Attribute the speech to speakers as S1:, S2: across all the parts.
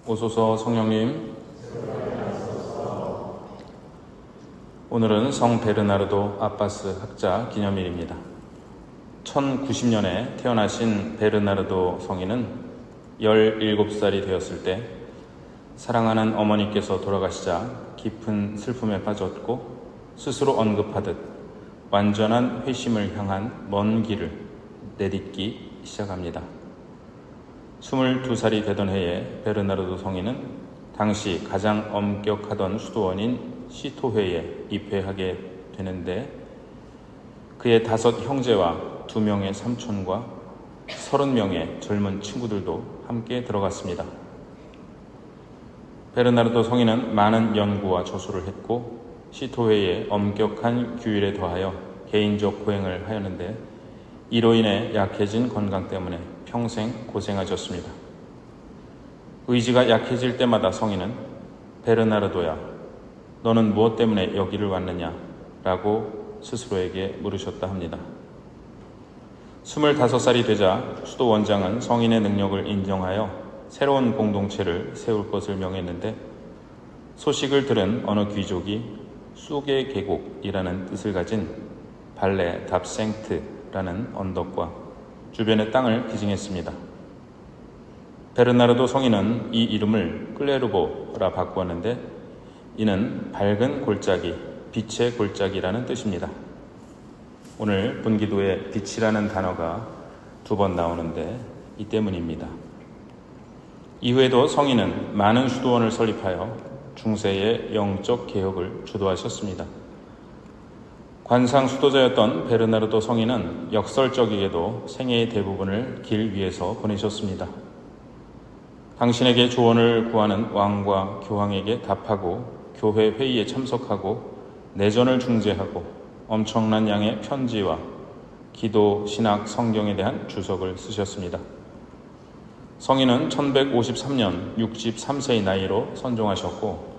S1: 오소서 성령님. 오늘은 성 베르나르도 아빠스 학자 기념일입니다. 1090년에 태어나신 베르나르도 성인은 17살이 되었을 때 사랑하는 어머니께서 돌아가시자 깊은 슬픔에 빠졌고 스스로 언급하듯 완전한 회심을 향한 먼 길을 내딛기 시작합니다. 22살이 되던 해에 베르나르도 성인은 당시 가장 엄격하던 수도원인 시토회에 입회하게 되는데 그의 5 형제와 2명의 삼촌과 30명의 젊은 친구들도 함께 들어갔습니다. 베르나르도 성인은 많은 연구와 저술을 했고 시토회의 엄격한 규율에 더하여 개인적 고행을 하였는데 이로 인해 약해진 건강 때문에 평생 고생하셨습니다. 의지가 약해질 때마다 성인은 베르나르도야, 너는 무엇 때문에 여기를 왔느냐? 라고 스스로에게 물으셨다 합니다. 25살이 되자 수도 원장은 성인의 능력을 인정하여 새로운 공동체를 세울 것을 명했는데 소식을 들은 어느 귀족이 쑥의 계곡이라는 뜻을 가진 발레 답생트라는 언덕과 주변의 땅을 기증했습니다. 베르나르도 성인은 이 이름을 클레르보라 바꾸었는데 이는 밝은 골짜기, 빛의 골짜기라는 뜻입니다. 오늘 본기도에 빛이라는 단어가 2번 나오는데 이 때문입니다. 이후에도 성인은 많은 수도원을 설립하여 중세의 영적 개혁을 주도하셨습니다. 관상 수도자였던 베르나르도 성인은 역설적이게도 생애의 대부분을 길 위에서 보내셨습니다. 당신에게 조언을 구하는 왕과 교황에게 답하고 교회 회의에 참석하고 내전을 중재하고 엄청난 양의 편지와 기도, 신학, 성경에 대한 주석을 쓰셨습니다. 성인은 1153년 63세의 나이로 선종하셨고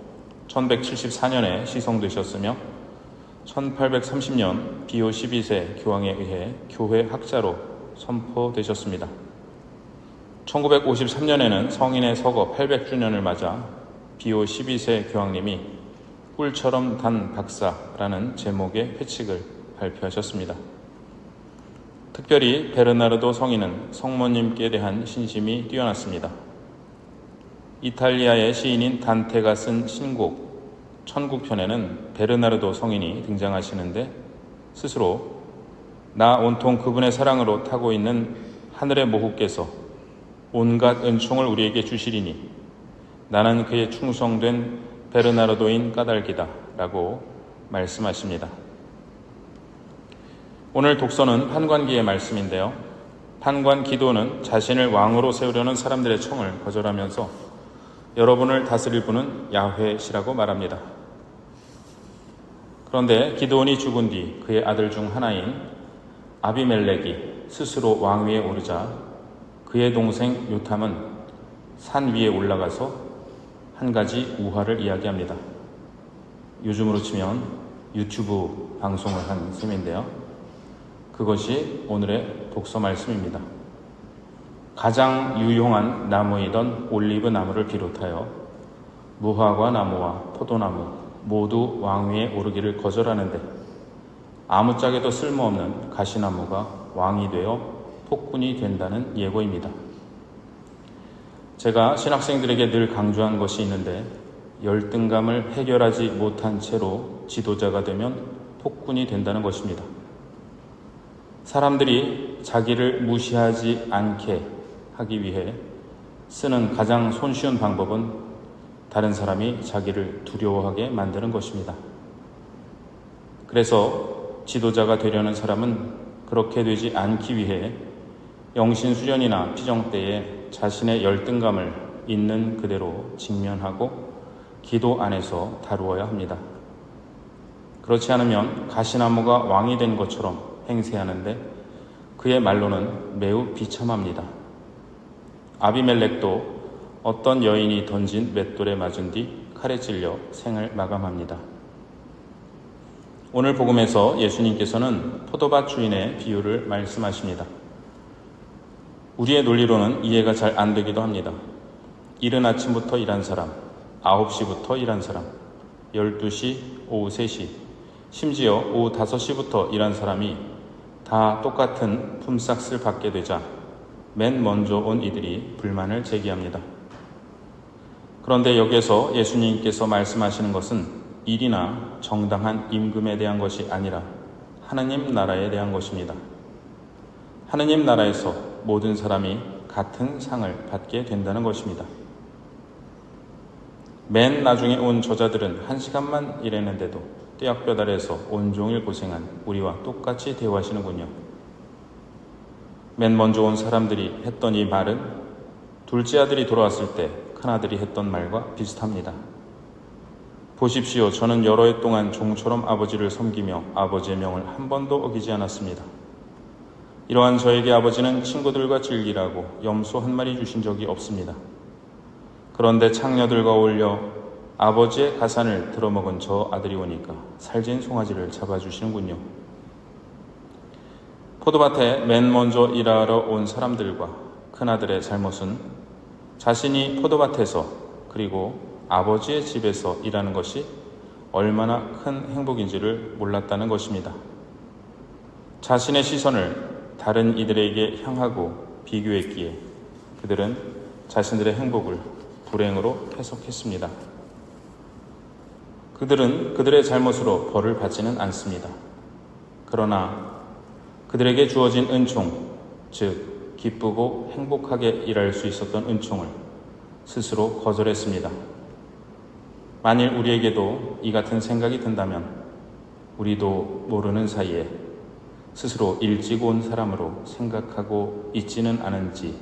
S1: 1174년에 시성되셨으며 1830년 비오 12세 교황에 의해 교회 학자로 선포되셨습니다. 1953년에는 성인의 서거 800주년을 맞아 비오 12세 교황님이 꿀처럼 단 박사라는 제목의 회칙을 발표하셨습니다. 특별히 베르나르도 성인은 성모님께 대한 신심이 뛰어났습니다. 이탈리아의 시인인 단테가 쓴 신곡 천국편에는 베르나르도 성인이 등장하시는데 스스로 나 온통 그분의 사랑으로 타고 있는 하늘의 모후께서 온갖 은총을 우리에게 주시리니 나는 그의 충성된 베르나르도인 까닭이다 라고 말씀하십니다. 오늘 독서는 판관기의 말씀인데요. 판관 기도는 자신을 왕으로 세우려는 사람들의 청을 거절하면서 여러분을 다스릴 분은 야훼시라고 말합니다. 그런데 기드온이 죽은 뒤 그의 아들 중 하나인 아비멜렉이 스스로 왕위에 오르자 그의 동생 요탐은 산 위에 올라가서 한 가지 우화를 이야기합니다. 요즘으로 치면 유튜브 방송을 한 셈인데요. 그것이 오늘의 독서 말씀입니다. 가장 유용한 나무이던 올리브 나무를 비롯하여 무화과 나무와 포도나무 모두 왕위에 오르기를 거절하는데 아무짝에도 쓸모없는 가시나무가 왕이 되어 폭군이 된다는 예고입니다. 제가 신학생들에게 늘 강조한 것이 있는데 열등감을 해결하지 못한 채로 지도자가 되면 폭군이 된다는 것입니다. 사람들이 자기를 무시하지 않게 하기 위해 쓰는 가장 손쉬운 방법은 다른 사람이 자기를 두려워하게 만드는 것입니다. 그래서 지도자가 되려는 사람은 그렇게 되지 않기 위해 영신수련이나 피정 때에 자신의 열등감을 있는 그대로 직면하고 기도 안에서 다루어야 합니다. 그렇지 않으면 가시나무가 왕이 된 것처럼 행세하는데 그의 말로는 매우 비참합니다. 아비멜렉도 어떤 여인이 던진 맷돌에 맞은 뒤 칼에 찔려 생을 마감합니다. 오늘 복음에서 예수님께서는 포도밭 주인의 비유를 말씀하십니다. 우리의 논리로는 이해가 잘 안 되기도 합니다. 이른 아침부터 일한 사람, 9시부터 일한 사람, 12시, 오후 3시, 심지어 오후 5시부터 일한 사람이 다 똑같은 품삯을 받게 되자 맨 먼저 온 이들이 불만을 제기합니다. 그런데 여기에서 예수님께서 말씀하시는 것은 일이나 정당한 임금에 대한 것이 아니라 하느님 나라에 대한 것입니다. 하느님 나라에서 모든 사람이 같은 상을 받게 된다는 것입니다. 맨 나중에 온 저자들은 1시간만 일했는데도 떼약볕 아래서 온종일 고생한 우리와 똑같이 대우하시는군요. 맨 먼저 온 사람들이 했던 이 말은 둘째 아들이 돌아왔을 때 큰아들이 했던 말과 비슷합니다. 보십시오. 저는 여러 해 동안 종처럼 아버지를 섬기며 아버지의 명을 한 번도 어기지 않았습니다. 이러한 저에게 아버지는 친구들과 즐기라고 염소 한 마리 주신 적이 없습니다. 그런데 창녀들과 어울려 아버지의 가산을 들어먹은 저 아들이 오니까 살찐 송아지를 잡아주시는군요. 포도밭에 맨 먼저 일하러 온 사람들과 큰아들의 잘못은 자신이 포도밭에서 그리고 아버지의 집에서 일하는 것이 얼마나 큰 행복인지를 몰랐다는 것입니다. 자신의 시선을 다른 이들에게 향하고 비교했기에 그들은 자신들의 행복을 불행으로 해석했습니다. 그들은 그들의 잘못으로 벌을 받지는 않습니다. 그러나 그들에게 주어진 은총, 즉 기쁘고 행복하게 일할 수 있었던 은총을 스스로 거절했습니다. 만일 우리에게도 이 같은 생각이 든다면 우리도 모르는 사이에 스스로 일찍 온 사람으로 생각하고 있지는 않은지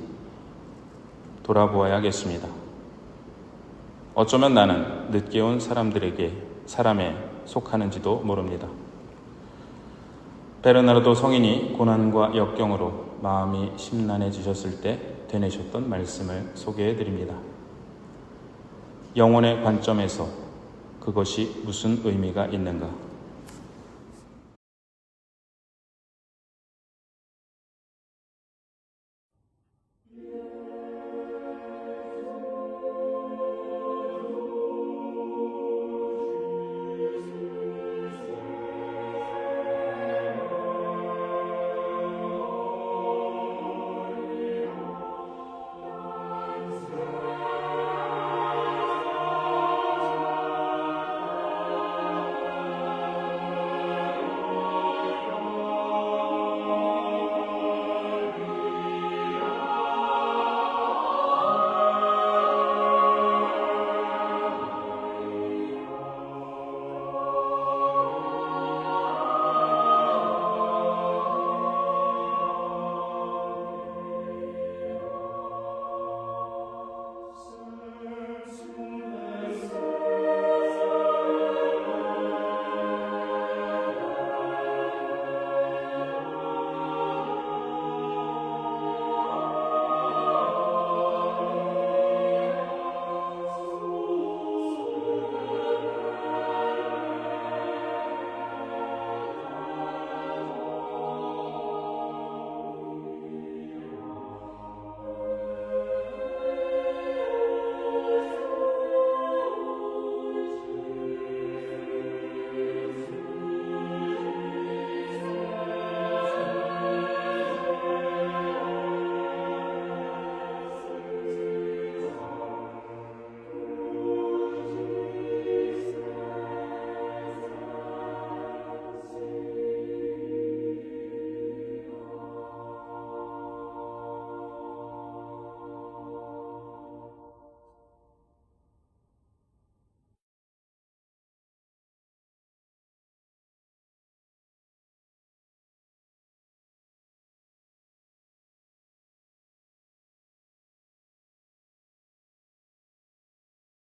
S1: 돌아보아야겠습니다. 어쩌면 나는 늦게 온 사람에 속하는지도 모릅니다. 베르나르도 성인이 고난과 역경으로 마음이 심란해지셨을 때 되뇌셨던 말씀을 소개해 드립니다. 영혼의 관점에서 그것이 무슨 의미가 있는가?